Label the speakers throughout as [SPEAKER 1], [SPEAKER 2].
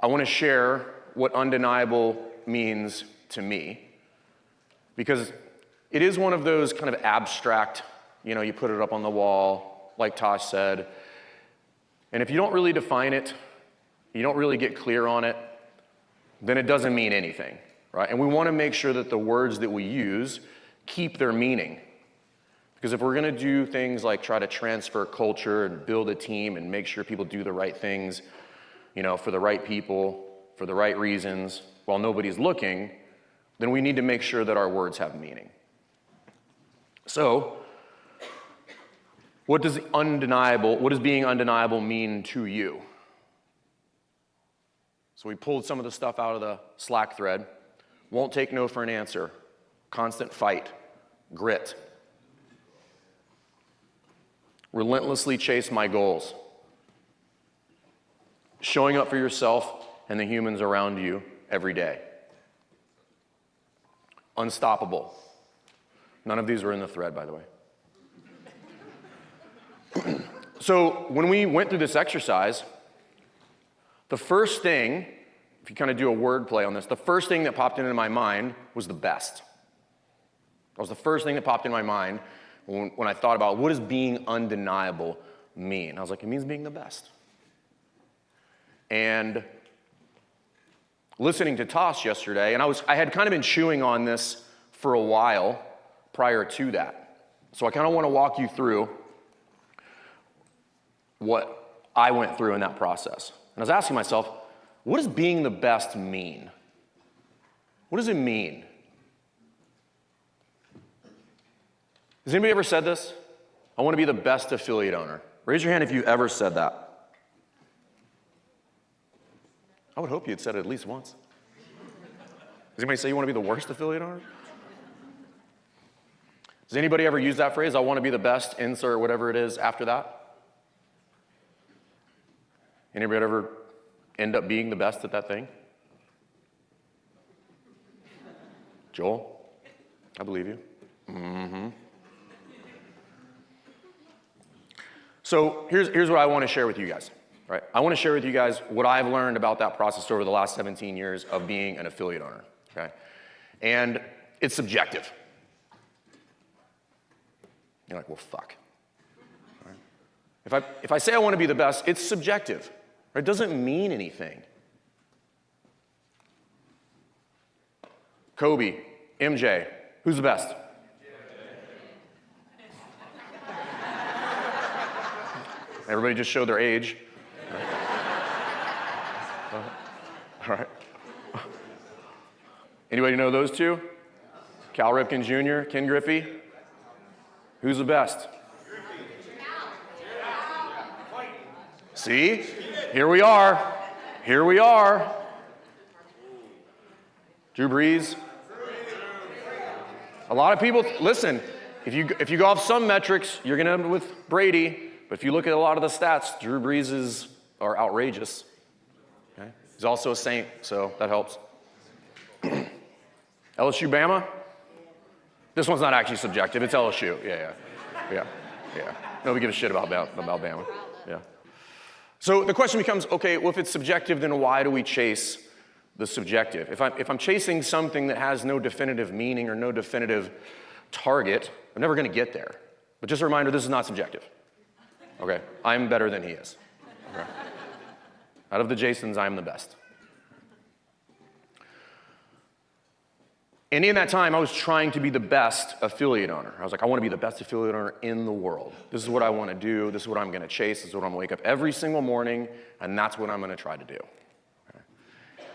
[SPEAKER 1] I want to share what undeniable means to me, because it is one of those kind of abstract, you put it up on the wall, like Tosh said, and if you don't really define it, you don't really get clear on it, then it doesn't mean anything, right? And we want to make sure that the words that we use keep their meaning. Because if we're going to do things like try to transfer culture and build a team and make sure people do the right things, for the right people, for the right reasons, while nobody's looking, then we need to make sure that our words have meaning. So, what does being undeniable mean to you? So we pulled some of the stuff out of the Slack thread. Won't take no for an answer. Constant fight. Grit. Relentlessly chase my goals. Showing up for yourself and the humans around you every day. Unstoppable. None of these were in the thread, by the way. So when we went through this exercise, the first thing, if you kind of do a word play on this, the first thing that popped into my mind was the best. That was the first thing that popped in my mind when I thought about what does being undeniable mean? I was like, it means being the best. And listening to Tosh yesterday, and I had kind of been chewing on this for a while prior to that. So I kind of want to walk you through what I went through in that process. And I was asking myself, what does being the best mean? What does it mean? Has anybody ever said this? I want to be the best affiliate owner. Raise your hand if you ever said that. I would hope you'd said it at least once. Does anybody say you want to be the worst affiliate owner? Does anybody ever use that phrase, I want to be the best, insert whatever it is after that? Anybody ever end up being the best at that thing? Joel, I believe you. Mm-hmm. So here's what I want to share with you guys. Right? I want to share with you guys what I've learned about that process over the last 17 years of being an affiliate owner. Okay? And it's subjective. You're like, well, fuck. Right? If I say I want to be the best, it's subjective. Right? It doesn't mean anything. Kobe, MJ, who's the best? Everybody just showed their age. All right. Anybody know those two? Cal Ripken Jr., Ken Griffey? Who's the best? See? Here we are. Here we are. Drew Brees. A lot of people, listen, if you go off some metrics, you're going to end up with Brady. But if you look at a lot of the stats, Drew Brees are outrageous. Okay? He's also a saint, so that helps. LSU Bama? This one's not actually subjective. It's LSU. Yeah. Nobody gives a shit about Bama. Yeah. So the question becomes, okay, well, if it's subjective, then why do we chase the subjective? If I'm chasing something that has no definitive meaning or no definitive target, I'm never going to get there. But just a reminder, this is not subjective. Okay? I'm better than he is. Okay? Out of the Jasons, I'm the best. And in that time, I was trying to be the best affiliate owner. I was like, I want to be the best affiliate owner in the world. This is what I want to do. This is what I'm going to chase. This is what I'm going to wake up every single morning, and that's what I'm going to try to do. Okay?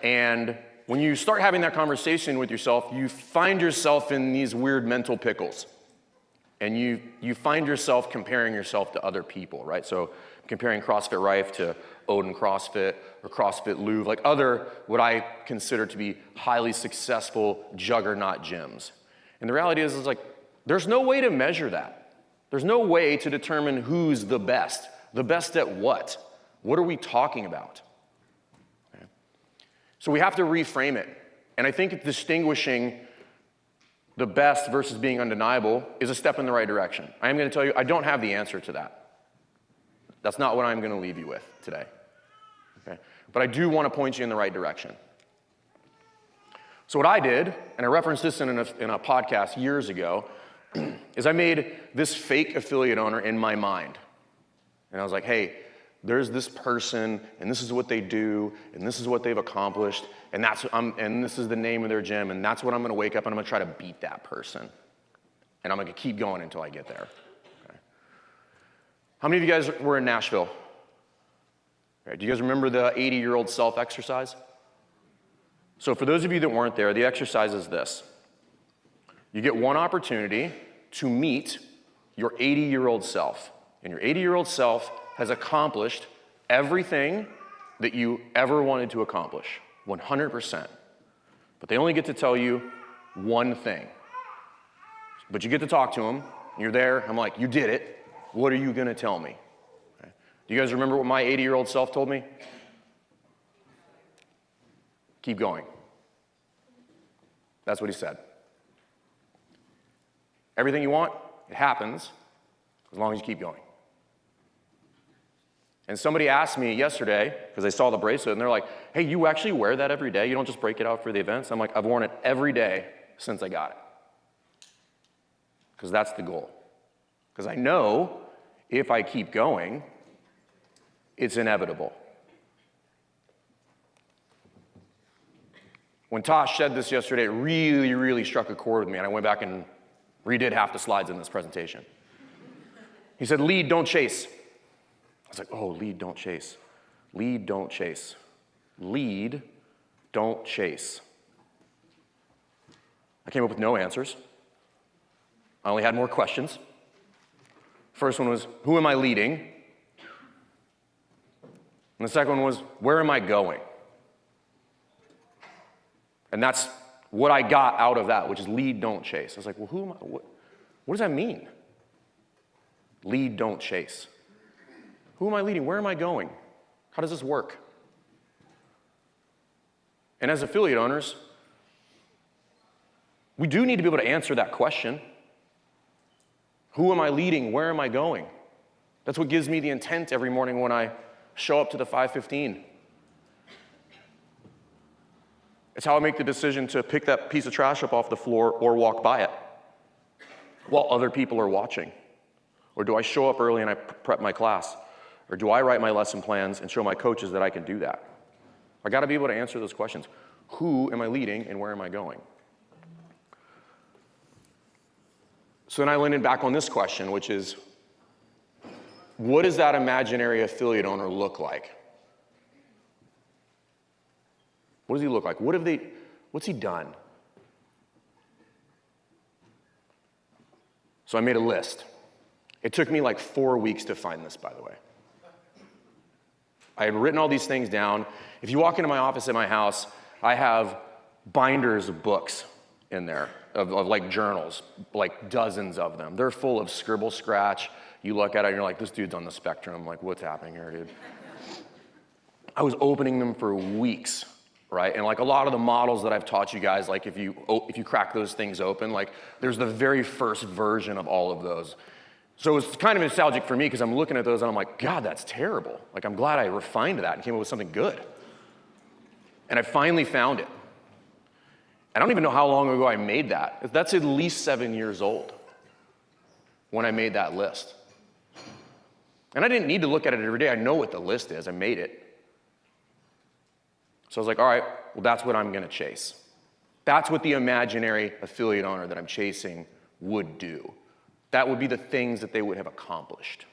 [SPEAKER 1] And when you start having that conversation with yourself, you find yourself in these weird mental pickles. And you find yourself comparing yourself to other people, right? So comparing CrossFit Rife to Odin CrossFit or CrossFit Louvre, like other what I consider to be highly successful juggernaut gyms. And the reality is like, there's no way to measure that. There's no way to determine who's the best. The best at what? What are we talking about? Okay. So we have to reframe it. And I think distinguishing the best versus being undeniable is a step in the right direction. I am going to tell you, I don't have the answer to that. That's not what I'm going to leave you with today. Okay? but I do want to point you in the right direction. So what I did, and I referenced this in a podcast years ago, is I made this fake affiliate owner in my mind. And I was like, hey, there's this person, and this is what they do, and this is what they've accomplished, and this is the name of their gym, and that's what I'm gonna wake up and I'm gonna try to beat that person. And I'm gonna keep going until I get there. Okay. How many of you guys were in Nashville? Okay, do you guys remember the 80-year-old self exercise? So for those of you that weren't there, the exercise is this. You get one opportunity to meet your 80-year-old self. And your 80-year-old self has accomplished everything that you ever wanted to accomplish, 100%. But they only get to tell you one thing. But you get to talk to them. You're there. I'm like, you did it. What are you going to tell me? Okay. Do you guys remember what my 80-year-old self told me? Keep going. That's what he said. Everything you want, it happens as long as you keep going. And somebody asked me yesterday, because they saw the bracelet, and they're like, hey, you actually wear that every day? You don't just break it out for the events? I'm like, I've worn it every day since I got it. Because that's the goal. Because I know if I keep going, it's inevitable. When Tosh said this yesterday, it really, really struck a chord with me, and I went back and redid half the slides in this presentation. He said, lead, don't chase. I was like, oh, lead, don't chase. Lead, don't chase. Lead, don't chase. I came up with no answers. I only had more questions. First one was, who am I leading? And the second one was, where am I going? And that's what I got out of that, which is lead, don't chase. I was like, well, who am I? What does that mean? Lead, don't chase. Who am I leading? Where am I going? How does this work? And as affiliate owners, we do need to be able to answer that question. Who am I leading? Where am I going? That's what gives me the intent every morning when I show up to the 5:15. It's how I make the decision to pick that piece of trash up off the floor or walk by it while other people are watching. Or do I show up early and I prep my class? Or do I write my lesson plans and show my coaches that I can do that? I got to be able to answer those questions. Who am I leading and where am I going? So then I landed back on this question, which is, what does that imaginary affiliate owner look like? What does he look like? What's he done? So I made a list. It took me like 4 weeks to find this, by the way. I had written all these things down. If you walk into my office at my house, I have binders of books in there, of like journals, like dozens of them. They're full of scribble scratch. You look at it and you're like, this dude's on the spectrum. Like, what's happening here, dude? I was opening them for weeks, right? And like a lot of the models that I've taught you guys, like if you crack those things open, like there's the very first version of all of those. So it's kind of nostalgic for me because I'm looking at those and I'm like, God, that's terrible. Like I'm glad I refined that and came up with something good. And I finally found it. I don't even know how long ago I made that. That's at least 7 years old when I made that list. And I didn't need to look at it every day. I know what the list is. I made it. So I was like, all right, well, that's what I'm going to chase. That's what the imaginary affiliate owner that I'm chasing would do. That would be the things that they would have accomplished.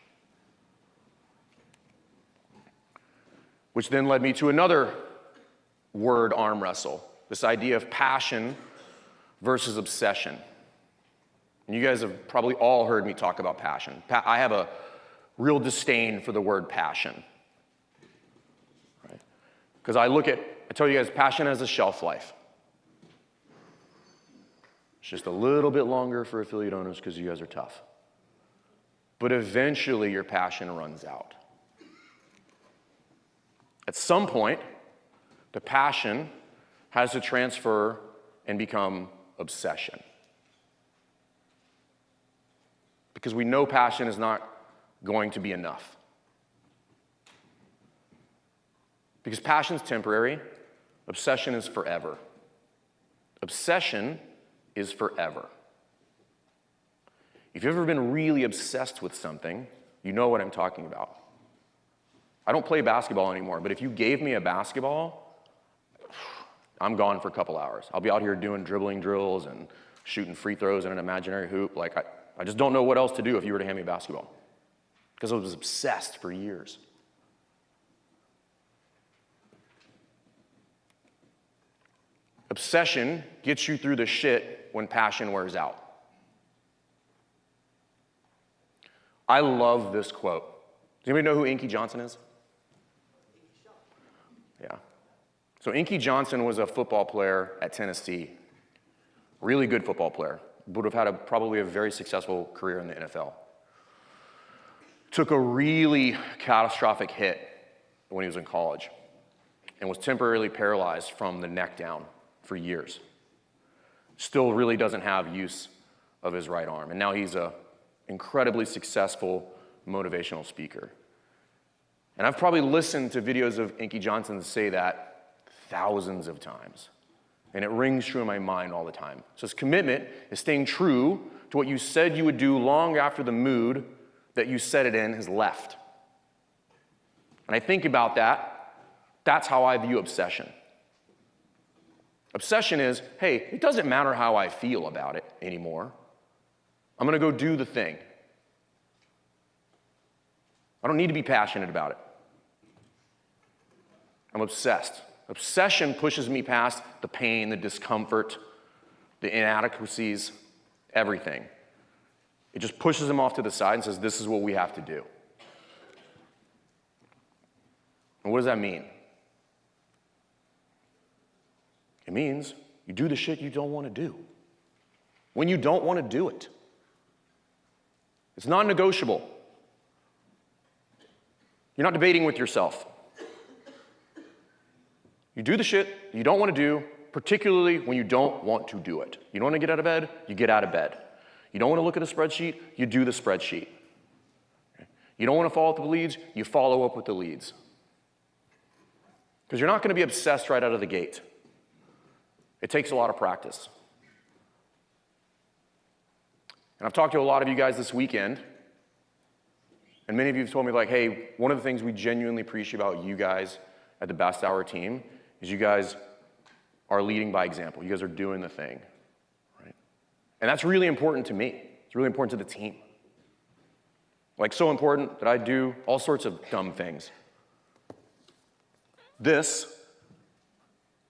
[SPEAKER 1] Which then led me to another word arm wrestle, this idea of passion versus obsession. And you guys have probably all heard me talk about passion. I have a real disdain for the word passion. Right? Because I tell you guys, passion has a shelf life. It's just a little bit longer for affiliate owners because you guys are tough. But eventually your passion runs out. At some point, the passion has to transfer and become obsession. Because we know passion is not going to be enough. Because passion's temporary, obsession is forever. Obsession is forever. If you've ever been really obsessed with something, you know what I'm talking about. I don't play basketball anymore, but if you gave me a basketball, I'm gone for a couple hours. I'll be out here doing dribbling drills and shooting free throws in an imaginary hoop. Like, I just don't know what else to do if you were to hand me a basketball. Because I was obsessed for years. Obsession gets you through the shit when passion wears out. I love this quote. Does anybody know who Inky Johnson is? Yeah. So Inky Johnson was a football player at Tennessee. Really good football player. Would have had probably a very successful career in the NFL. Took a really catastrophic hit when he was in college and was temporarily paralyzed from the neck down for years. Still really doesn't have use of his right arm. And now he's an incredibly successful motivational speaker. And I've probably listened to videos of Inky Johnson say that thousands of times. And it rings true in my mind all the time. So his commitment is staying true to what you said you would do long after the mood that you said it in has left. And I think about that. That's how I view obsession. Obsession is, hey, it doesn't matter how I feel about it anymore. I'm going to go do the thing. I don't need to be passionate about it. I'm obsessed. Obsession pushes me past the pain, the discomfort, the inadequacies, everything. It just pushes them off to the side and says, this is what we have to do. And what does that mean? It means you do the shit you don't want to do when you don't want to do it. It's non-negotiable. You're not debating with yourself. You do the shit you don't want to do, particularly when you don't want to do it. You don't want to get out of bed, you get out of bed. You don't want to look at a spreadsheet, you do the spreadsheet. You don't want to follow up with the leads, you follow up with the leads. Because you're not going to be obsessed right out of the gate. It takes a lot of practice. And I've talked to a lot of you guys this weekend, and many of you have told me, like, hey, one of the things we genuinely appreciate about you guys at the Best Hour team is you guys are leading by example. You guys are doing the thing, right? And that's really important to me. It's really important to the team. Like, so important that I do all sorts of dumb things. This,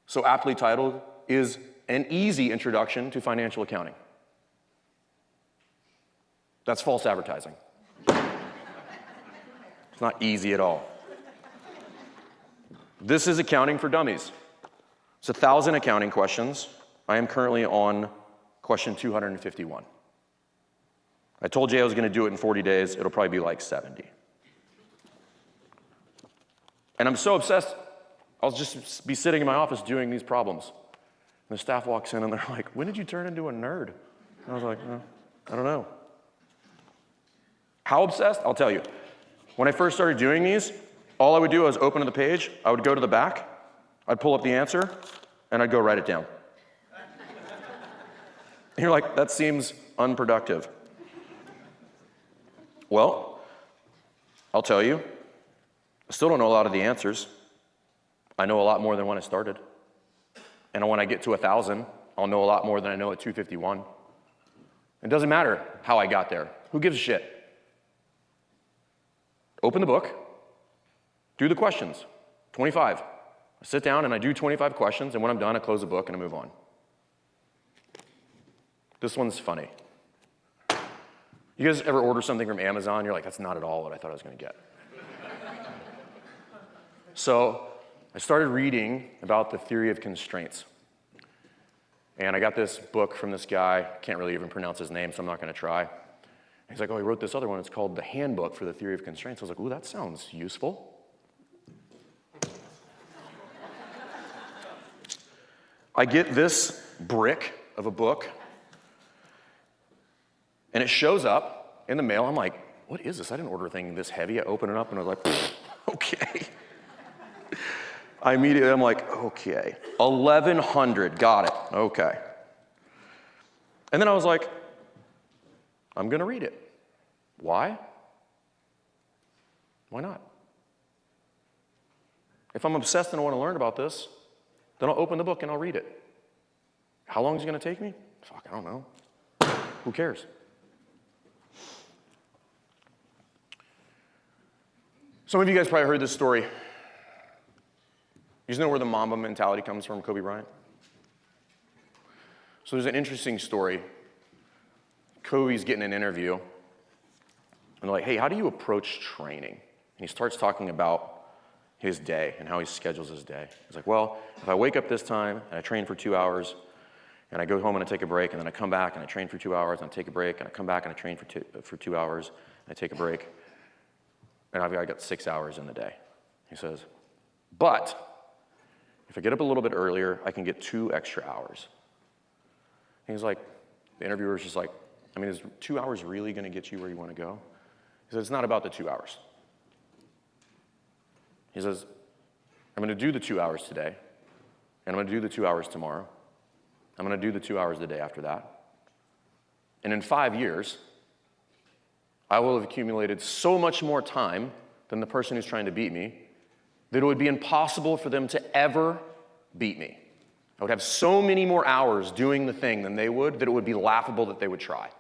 [SPEAKER 1] so aptly titled, is an easy introduction to financial accounting. That's false advertising. It's not easy at all. This is accounting for dummies. It's 1,000 accounting questions. I am currently on question 251. I told Jay I was going to do it in 40 days. It'll probably be like 70. And I'm so obsessed, I'll just be sitting in my office doing these problems. And the staff walks in and they're like, when did you turn into a nerd? And I was like, I don't know. How obsessed? I'll tell you. When I first started doing these, all I would do was open to the page, I would go to the back, I'd pull up the answer, and I'd go write it down. And you're like, that seems unproductive. Well, I'll tell you, I still don't know a lot of the answers. I know a lot more than when I started. And when I get to 1,000, I'll know a lot more than I know at 251. It doesn't matter how I got there. Who gives a shit? Open the book, do the questions, 25. I sit down and I do 25 questions, and when I'm done, I close the book and I move on. This one's funny. You guys ever order something from Amazon? You're like, that's not at all what I thought I was going to get. So I started reading about the theory of constraints. And I got this book from this guy. Can't really even pronounce his name, so I'm not going to try. He's like, oh, he wrote this other one. It's called The Handbook for the Theory of Constraints. I was like, ooh, that sounds useful. I get this brick of a book, and it shows up in the mail. I'm like, what is this? I didn't order a thing this heavy. I open it up, and I was like, okay. I'm like, okay, 1,100, got it, okay. And then I was like, I'm gonna read it. Why? Why not? If I'm obsessed and I want to learn about this, then I'll open the book and I'll read it. How long is it gonna take me? Fuck, I don't know. Who cares? Some of you guys probably heard this story. You just know where the Mamba mentality comes from, Kobe Bryant? So there's an interesting story. Kobe's getting an interview, and they're like, hey, how do you approach training? And he starts talking about his day and how he schedules his day. He's like, well, if I wake up this time, and I train for 2 hours, and I go home and I take a break, and then I come back and I train for 2 hours, and I take a break, and I come back and I train for 2 hours, and I take a break, and I got 6 hours in the day. He says, but if I get up a little bit earlier, I can get 2 extra hours. And he's like, the interviewer's just like, I mean, is 2 hours really gonna get you where you wanna go? He says, it's not about the 2 hours. He says, I'm gonna do the 2 hours today, and I'm gonna do the 2 hours tomorrow. I'm gonna do the 2 hours the day after that. And in 5 years, I will have accumulated so much more time than the person who's trying to beat me that it would be impossible for them to ever beat me. I would have so many more hours doing the thing than they would that it would be laughable that they would try.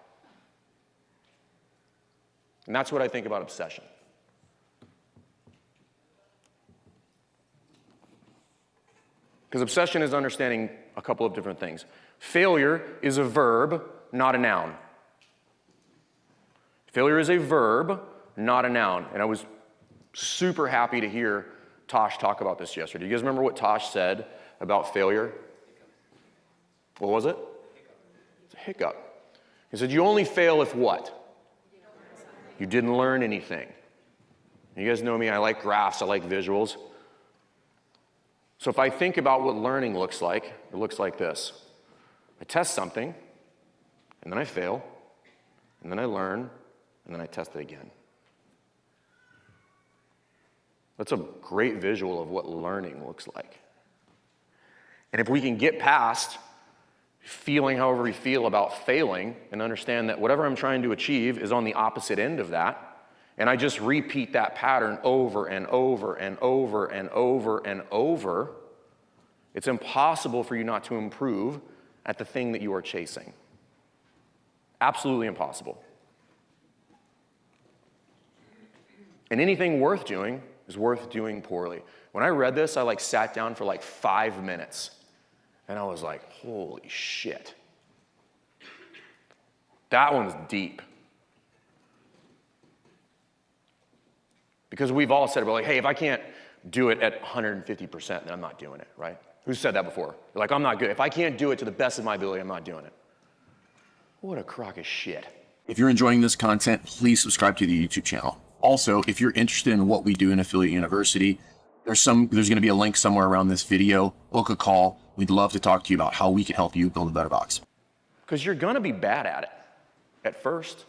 [SPEAKER 1] And that's what I think about obsession. Because obsession is understanding a couple of different things. Failure is a verb, not a noun. Failure is a verb, not a noun. And I was super happy to hear Tosh talk about this yesterday. Do you guys remember what Tosh said about failure? What was it? It's a hiccup. He said, you only fail if what? You didn't learn anything. You guys know me, I like graphs, I like visuals. So if I think about what learning looks like, it looks like this. I test something, and then I fail, and then I learn, and then I test it again. That's a great visual of what learning looks like. And if we can get past feeling however we feel about failing and understand that whatever I'm trying to achieve is on the opposite end of that, and I just repeat that pattern over and over and over and over and over, it's impossible for you not to improve at the thing that you are chasing. Absolutely impossible. And anything worth doing is worth doing poorly. When I read this, I sat down for 5 minutes, and I was like, holy shit. That one's deep. Because we've all said, we're like, hey, if I can't do it at 150%, then I'm not doing it, right? Who's said that before? You're like, I'm not good. If I can't do it to the best of my ability, I'm not doing it. What a crock of shit.
[SPEAKER 2] If you're enjoying this content, please subscribe to the YouTube channel. Also, if you're interested in what we do in Affiliate University, there's going to be a link somewhere around this video. Book a call. We'd love to talk to you about how we can help you build a better box.
[SPEAKER 1] Because you're going to be bad at it at first.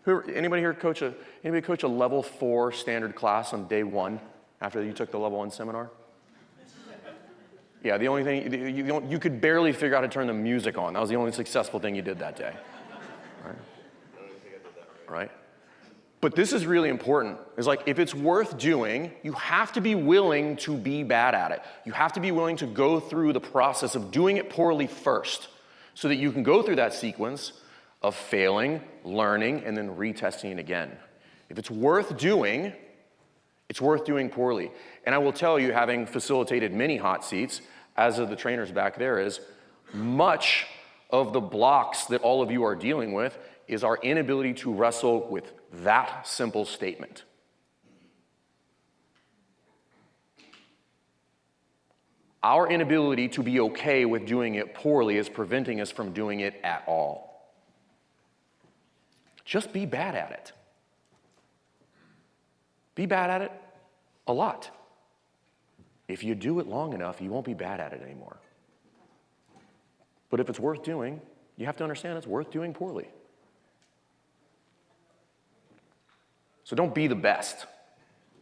[SPEAKER 1] Anybody here coach a level 4 standard class on day 1 after you took the level 1 seminar? Yeah, the only thing, you could barely figure out how to turn the music on. That was the only successful thing you did that day. Right? But this is really important. It's if it's worth doing, you have to be willing to be bad at it. You have to be willing to go through the process of doing it poorly first so that you can go through that sequence of failing, learning, and then retesting it again. If it's worth doing, it's worth doing poorly. And I will tell you, having facilitated many hot seats, as of the trainers back there, is much of the blocks that all of you are dealing with is our inability to wrestle with that simple statement. Our inability to be okay with doing it poorly is preventing us from doing it at all. Just be bad at it. Be bad at it a lot. If you do it long enough, you won't be bad at it anymore. But if it's worth doing, you have to understand it's worth doing poorly. So don't be the best.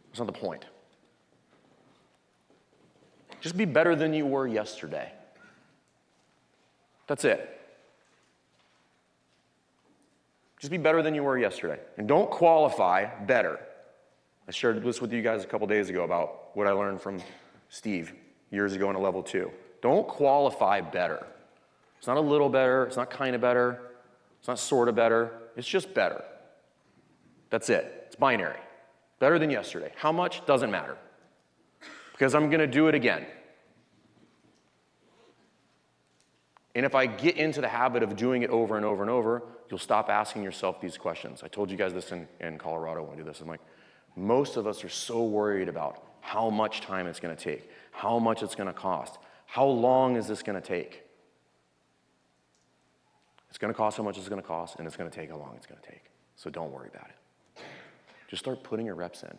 [SPEAKER 1] That's not the point. Just be better than you were yesterday. That's it. Just be better than you were yesterday. And don't qualify better. I shared this with you guys a couple days ago about what I learned from Steve years ago in a level 2. Don't qualify better. It's not a little better. It's not kind of better. It's not sort of better. It's just better. That's it. It's binary. Better than yesterday. How much? Doesn't matter. Because I'm going to do it again. And if I get into the habit of doing it over and over and over, you'll stop asking yourself these questions. I told you guys this in Colorado when I do this. I'm like, most of us are so worried about how much time it's going to take, how much it's going to cost, how long is this going to take. It's going to cost how much it's going to cost, and it's going to take how long it's going to take. So don't worry about it. Just start putting your reps in.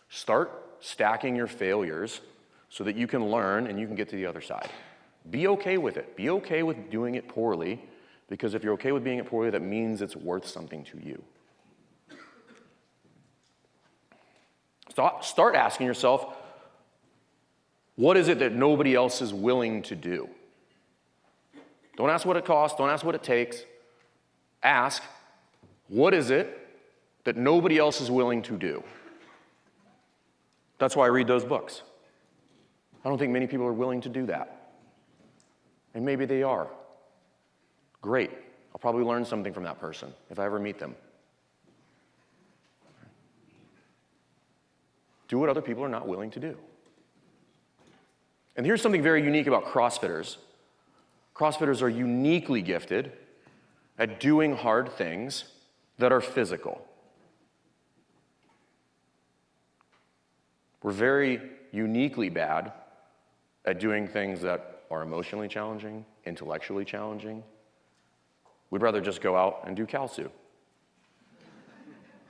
[SPEAKER 1] Start stacking your failures so that you can learn and you can get to the other side. Be okay with it. Be okay with doing it poorly, because if you're okay with being it poorly, that means it's worth something to you. Start asking yourself, what is it that nobody else is willing to do? Don't ask what it costs. Don't ask what it takes. Ask, what is it that nobody else is willing to do? That's why I read those books. I don't think many people are willing to do that. And maybe they are. Great. I'll probably learn something from that person if I ever meet them. Do what other people are not willing to do. And here's something very unique about CrossFitters. CrossFitters are uniquely gifted at doing hard things that are physical. We're very uniquely bad at doing things that are emotionally challenging, intellectually challenging. We'd rather just go out and do Kalsu.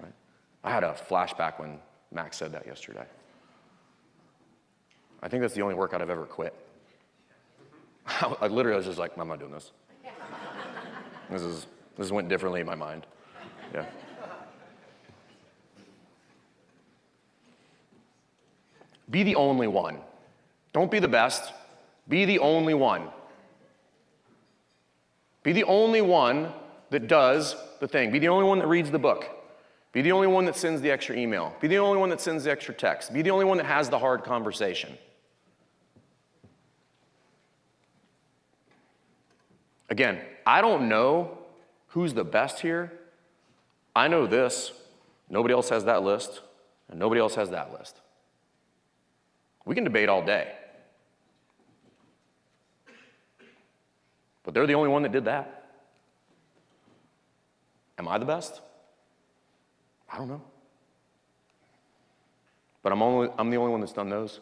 [SPEAKER 1] Right? I had a flashback when Max said that yesterday. I think that's the only workout I've ever quit. I literally was just like, I'm not doing this. This went differently in my mind. Yeah. Be the only one. Don't be the best. Be the only one. Be the only one that does the thing. Be the only one that reads the book. Be the only one that sends the extra email. Be the only one that sends the extra text. Be the only one that has the hard conversation. Again, I don't know who's the best here. I know this. Nobody else has that list, and nobody else has that list. We can debate all day. But they're the only one that did that. Am I the best? I don't know. But I'm the only one that's done those.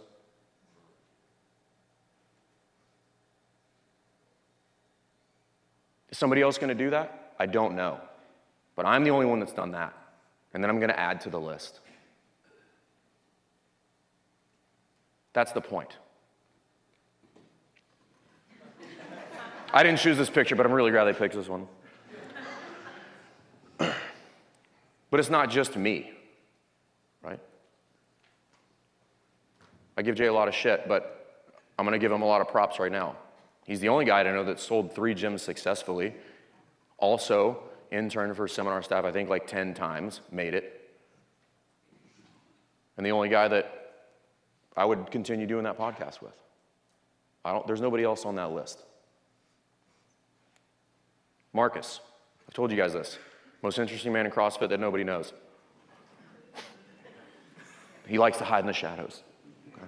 [SPEAKER 1] Is somebody else going to do that? I don't know. But I'm the only one that's done that. And then I'm going to add to the list. That's the point. I didn't choose this picture, but I'm really glad they picked this one. But it's not just me, right? I give Jay a lot of shit, but I'm going to give him a lot of props right now. He's the only guy I know that sold 3 gyms successfully. Also, interned for seminar staff, I think like 10 times, made it. And the only guy that I would continue doing that podcast with. There's nobody else on that list. Marcus, I've told you guys this. Most interesting man in CrossFit that nobody knows. He likes to hide in the shadows. Okay?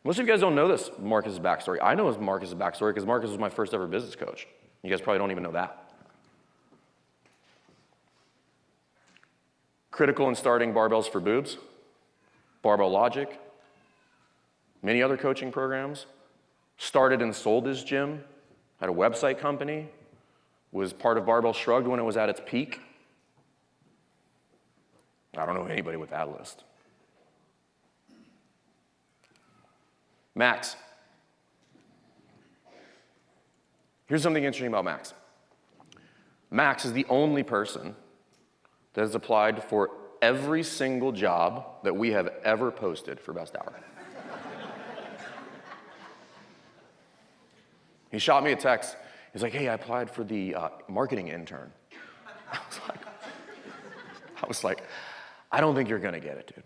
[SPEAKER 1] Most of you guys don't know this Marcus' backstory. I know Marcus' backstory because Marcus was my first ever business coach. You guys probably don't even know that. Critical in starting Barbells for Boobs, Barbell Logic, many other coaching programs. Started and sold his gym, had a website company, was part of Barbell Shrugged when it was at its peak. I don't know anybody with that list. Max. Here's something interesting about Max. Max is the only person that has applied for every single job that we have ever posted for Best Hour. He shot me a text. He's like, hey, I applied for the marketing intern. I was like, I don't think you're gonna get it, dude.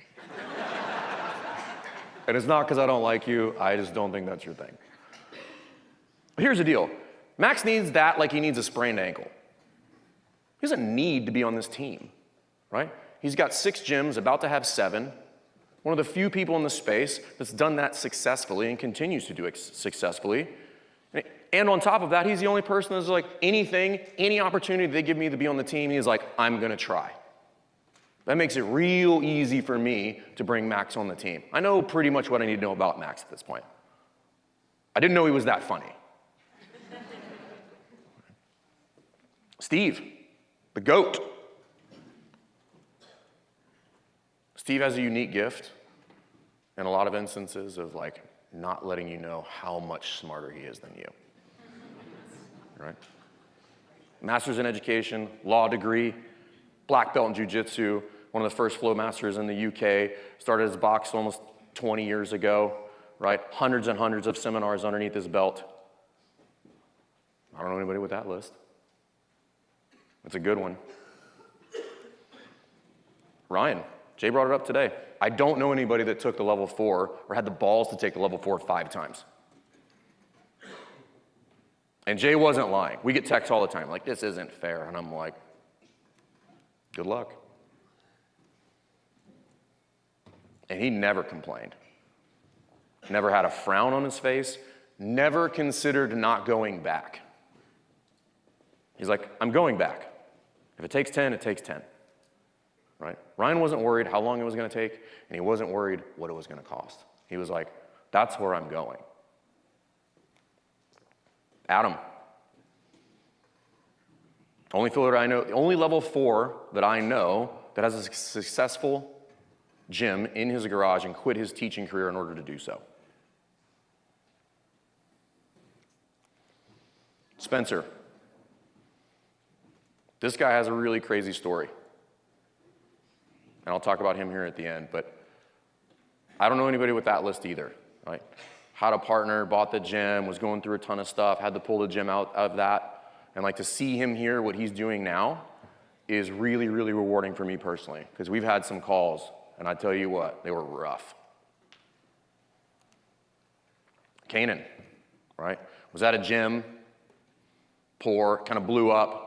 [SPEAKER 1] And it's not because I don't like you, I just don't think that's your thing. But here's the deal. Max needs that like he needs a sprained ankle. He doesn't need to be on this team, right? He's got 6 gyms, about to have 7. One of the few people in the space that's done that successfully and continues to do it successfully. And on top of that, he's the only person that's like, anything, any opportunity they give me to be on the team, he's like, I'm gonna try. That makes it real easy for me to bring Max on the team. I know pretty much what I need to know about Max at this point. I didn't know he was that funny. Steve, the GOAT. Steve has a unique gift in a lot of instances of like not letting you know how much smarter he is than you. Right? Master's in education, law degree, black belt in jiu-jitsu, one of the first flow masters in the UK, started his box almost 20 years ago, right? Hundreds and hundreds of seminars underneath his belt. I don't know anybody with that list. It's a good one. Ryan, Jay brought it up today. I don't know anybody that took the level 4 or had the balls to take the level 4 5 times. And Jay wasn't lying. We get texts all the time, like, this isn't fair. And I'm like, good luck. And he never complained. Never had a frown on his face. Never considered not going back. He's like, I'm going back. If it takes 10, it takes 10. Right? Ryan wasn't worried how long it was going to take, and he wasn't worried what it was going to cost. He was like, that's where I'm going. Adam. Only affiliate I know, the only level 4 that I know that has a successful gym in his garage and quit his teaching career in order to do so. Spencer. This guy has a really crazy story. And I'll talk about him here at the end, but I don't know anybody with that list either, right? Had a partner, bought the gym, was going through a ton of stuff, had to pull the gym out of that. And like to see him here, what he's doing now, is really, really rewarding for me personally, because we've had some calls, and I tell you what, they were rough. Kanan, right? Was at a gym, poor, kind of blew up.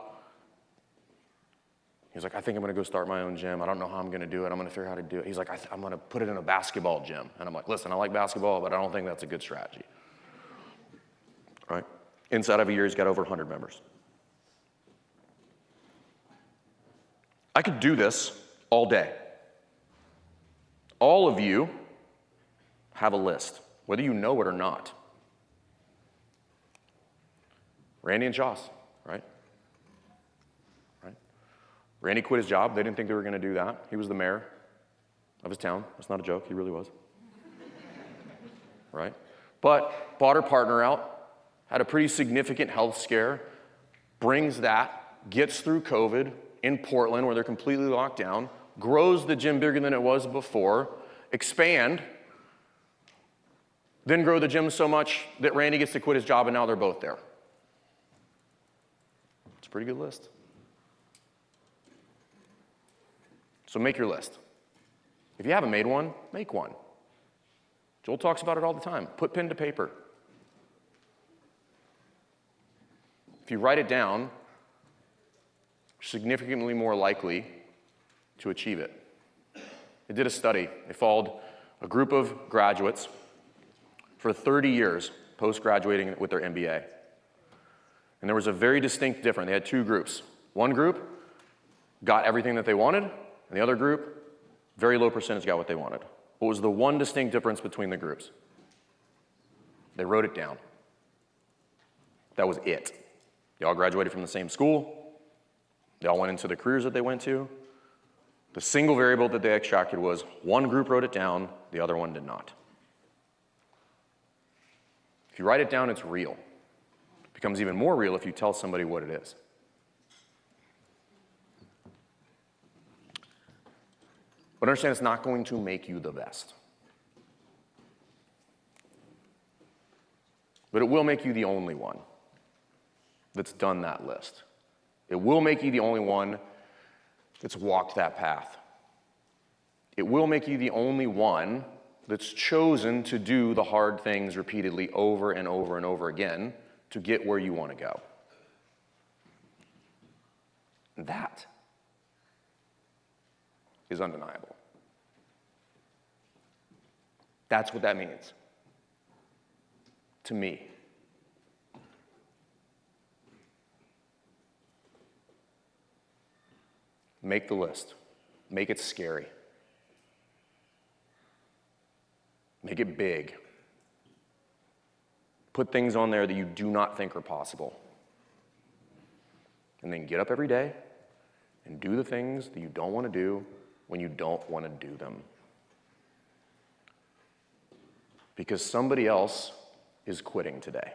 [SPEAKER 1] He's like, I think I'm gonna go start my own gym. I don't know how I'm gonna do it. I'm gonna figure out how to do it. He's like, I'm gonna put it in a basketball gym. And I'm like, listen, I like basketball, but I don't think that's a good strategy. Right? Inside of a year, he's got over 100 members. I could do this all day. All of you have a list, whether you know it or not. Randy and Joss, right? Randy quit his job. They didn't think they were going to do that. He was the mayor of his town. That's not a joke. He really was. Right? But bought her partner out, had a pretty significant health scare, brings that, gets through COVID in Portland where they're completely locked down, grows the gym bigger than it was before, expand, then grow the gym so much that Randy gets to quit his job and now they're both there. It's a pretty good list. So make your list. If you haven't made one, make one. Joel talks about it all the time. Put pen to paper. If you write it down, you're significantly more likely to achieve it. They did a study. They followed a group of graduates for 30 years post-graduating with their MBA. And there was a very distinct difference. They had 2 groups. One group got everything that they wanted, and the other group, very low percentage got what they wanted. What was the one distinct difference between the groups? They wrote it down. That was it. They all graduated from the same school. They all went into the careers that they went to. The single variable that they extracted was one group wrote it down, the other one did not. If you write it down, it's real. It becomes even more real if you tell somebody what it is. But understand it's not going to make you the best. But it will make you the only one that's done that list. It will make you the only one that's walked that path. It will make you the only one that's chosen to do the hard things repeatedly over and over and over again to get where you want to go. And that is undeniable. That's what that means to me. Make the list. Make it scary. Make it big. Put things on there that you do not think are possible. And then get up every day and do the things that you don't want to do when you don't want to do them. Because somebody else is quitting today.